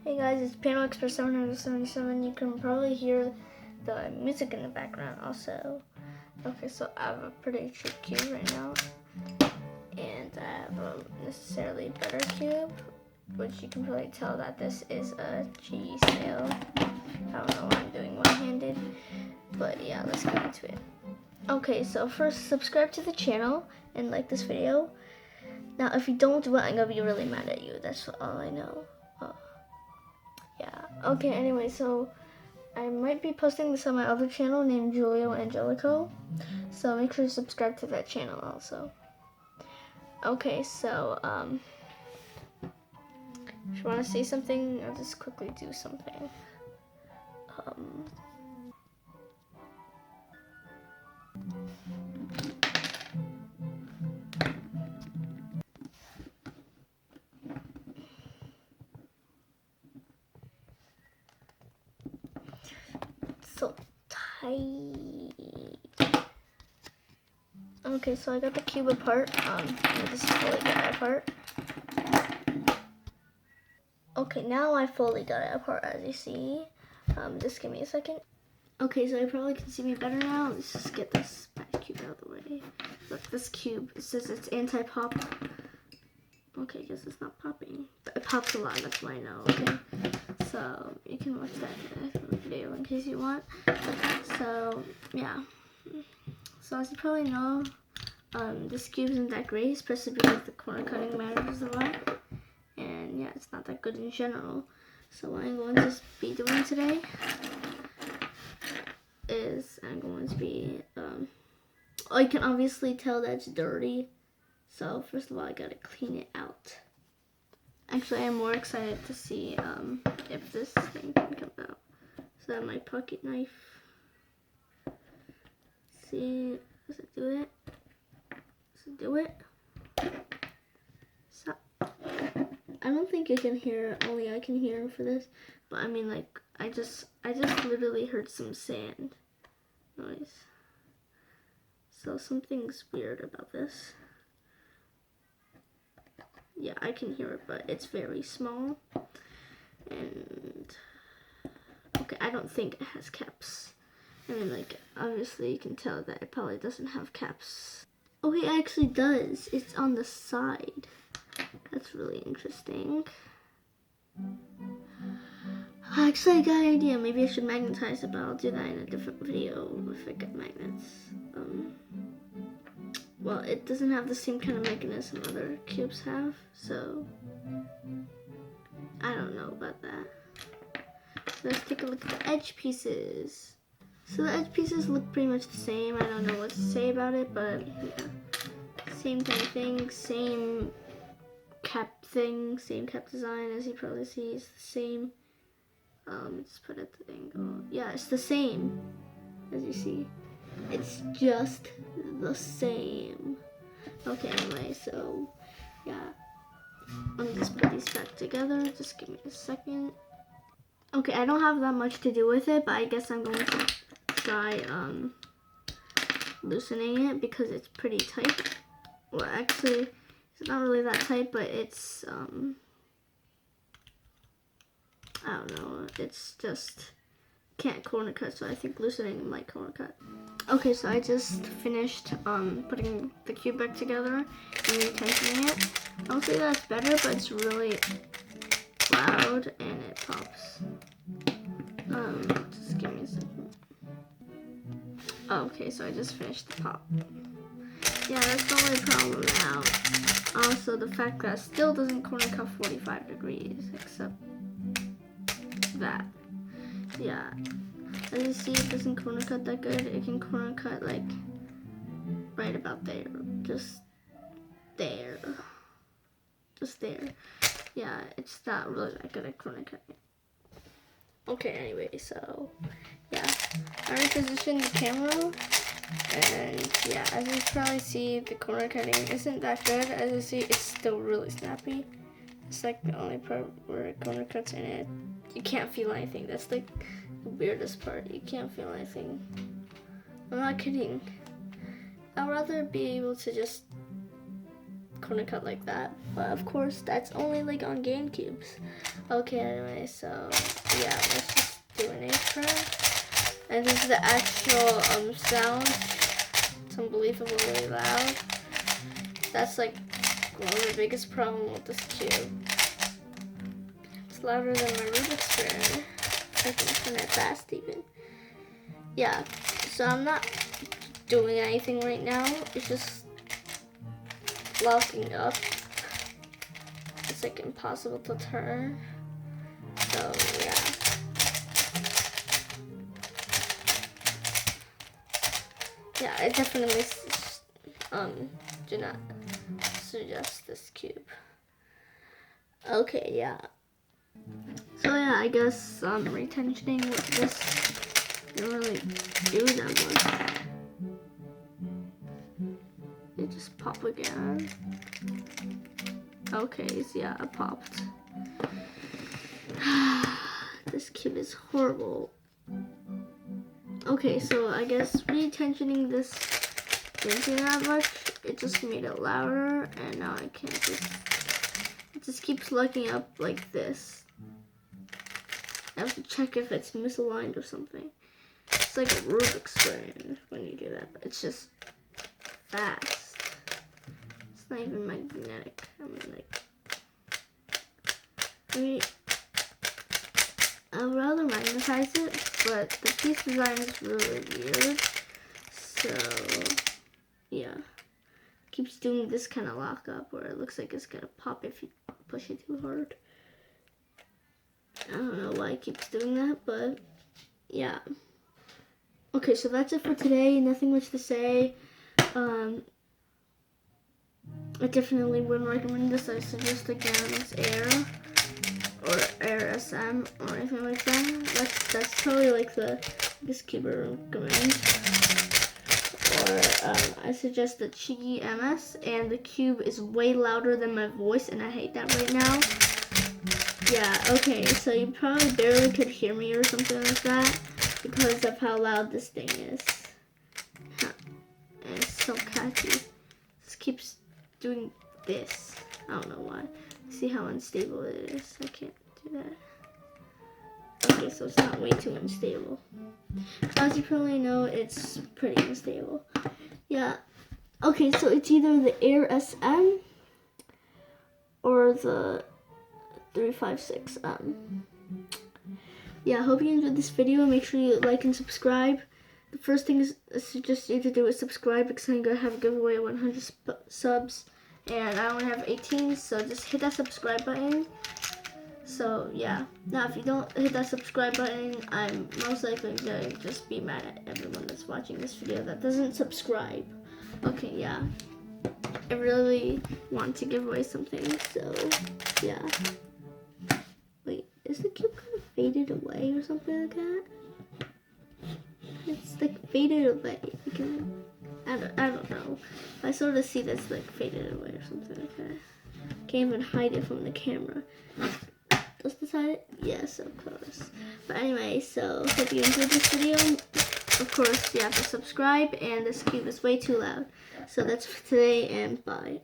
Hey guys, it's Piano Express 777. You can probably hear the music in the background also. Okay, so I have a pretty cheap cube right now. And I have a necessarily better cube, which you can probably tell that this is a Qiyi sale. I don't know why I'm doing one-handed, but yeah, let's get into it. Okay, so first subscribe to the channel and like this video. Now, if you don't do it, I'm gonna be really mad at you. That's all I know. Yeah. Okay, anyway, so I might be posting this on my other channel named Julio Angelico. So make sure to subscribe to that channel also. Okay, so if you want to say something, I'll just quickly do something. So tight. Okay, so I got the cube apart. This is fully got it apart. Okay, now I fully got it apart, as you see. Just give me a second. Okay, so you probably can see me better now. Let's just get this back cube out of the way. Look, this cube, it says it's anti-pop. Okay, I guess it's not popping. But it pops a lot, that's why I know, okay? So, you can watch that video in case you want. So, yeah. So, as you probably know, this cube isn't that great, especially because the corner cutting matters a lot. And, yeah, it's not that good in general. So, what I'm going to be doing today is I'm going to be, I can obviously tell that it's dirty. So first of all, I gotta clean it out. Actually, I'm more excited to see if this thing can come out. So I have my pocket knife. See, does it do it? Does it do it? So, I don't think you can hear, only I can hear for this. But I mean, like, I just literally heard some sand noise. So something's weird about this. Yeah, I can hear it, but it's very small. And okay, I don't think it has caps. I mean, like, obviously you can tell that it probably doesn't have caps. Oh, it actually does. It's on the side. That's really interesting. Actually, I got an idea. Maybe I should magnetize it, but I'll do that in a different video if I get magnets. Well, it doesn't have the same kind of mechanism other cubes have, so I don't know about that. Let's take a look at the edge pieces. So the edge pieces look pretty much the same. I don't know what to say about it, but yeah. Same kind of thing, same cap thing, same cap design, as you probably see. It's the same. Let's put it at the angle. Yeah, it's the same, as you see. It's just the same. Okay, anyway, so yeah. Let me just put these back together. Just give me a second. Okay, I don't have that much to do with it, but I guess I'm going to try loosening it because it's pretty tight. Well, actually, it's not really that tight, but it's I don't know. It's just can't corner cut, so I think loosening might corner cut. Okay, so I just finished putting the cube back together and retensioning it. I'll say that's better, but it's really loud and it pops. Just give me a second. Oh, okay, so I just finished the pop. Yeah, that's the only problem now. Also, the fact that it still doesn't corner cut 45 degrees, except that. Yeah. As you see, it doesn't corner cut that good. It can corner cut like right about there. Just there. Just there. Yeah, it's not really that good at corner cutting. Okay, anyway, so yeah. I repositioned the camera. And yeah, as you probably see, the corner cutting isn't that good. As you see, it's still really snappy. It's like the only part where it corner cuts in it. You can't feel anything. That's like the weirdest part. You can't feel anything. I'm not kidding. I'd rather be able to just corner cut like that. But of course, that's only like on GameCubes. Okay, anyway, so yeah, let's just do an intro. And this is the actual sound. It's unbelievably loud. That's like one of the biggest problem with this cube. It's louder than my Rubik's Cube. I can turn it fast even. Yeah, so I'm not doing anything right now. It's just locking up. It's like impossible to turn. So yeah. Yeah, I definitely do not suggest this cube. Okay, yeah. So yeah, I guess retensioning with this didn't really do that much. It just popped again. Okay, so yeah, it popped. This cube is horrible. Okay, so I guess retensioning this didn't do that much. It just made it louder, and now I can't it just keeps looking up like this. I have to check if it's misaligned or something. It's like a Rubik's Cube when you do that, but it's just fast. It's not even magnetic. I would rather magnetize it, but the piece design is really weird. So yeah, it keeps doing this kind of lockup where it looks like it's gonna pop if you push it too hard. I don't know why it keeps doing that, but yeah. Okay, so that's it for today. Nothing much to say. I definitely wouldn't recommend this. I suggest against Air or Air SM or anything like that. That's totally like the biggest cube I recommend. Or I suggest the Qiyi MS, and the cube is way louder than my voice, and I hate that right now. Yeah, okay, so you probably barely could hear me or something like that because of how loud this thing is. And it's so catchy. This keeps doing this. I don't know why. See how unstable it is? I can't do that. Okay, so it's not way too unstable. As you probably know, it's pretty unstable. Yeah. Okay, so it's either the Air SM or the 356M. Yeah, I hope you enjoyed this video. Make sure you like and subscribe. The first thing I suggest you to do is subscribe because I'm going to have a giveaway of 100 subs. And I only have 18, so just hit that subscribe button. So yeah, now if you don't hit that subscribe button, I'm most likely going to just be mad at everyone that's watching this video that doesn't subscribe. Okay, yeah. I really want to give away something, so yeah. Wait, is the cube kind of faded away or something like that? It's like faded away. I don't know. I sort of see that's like faded away or something like that. Can't even hide it from the camera. Does this hide it? Yes, of course. But anyway, so hope you enjoyed this video. Of course, you have to subscribe, and this cube is way too loud. So that's for today, and bye.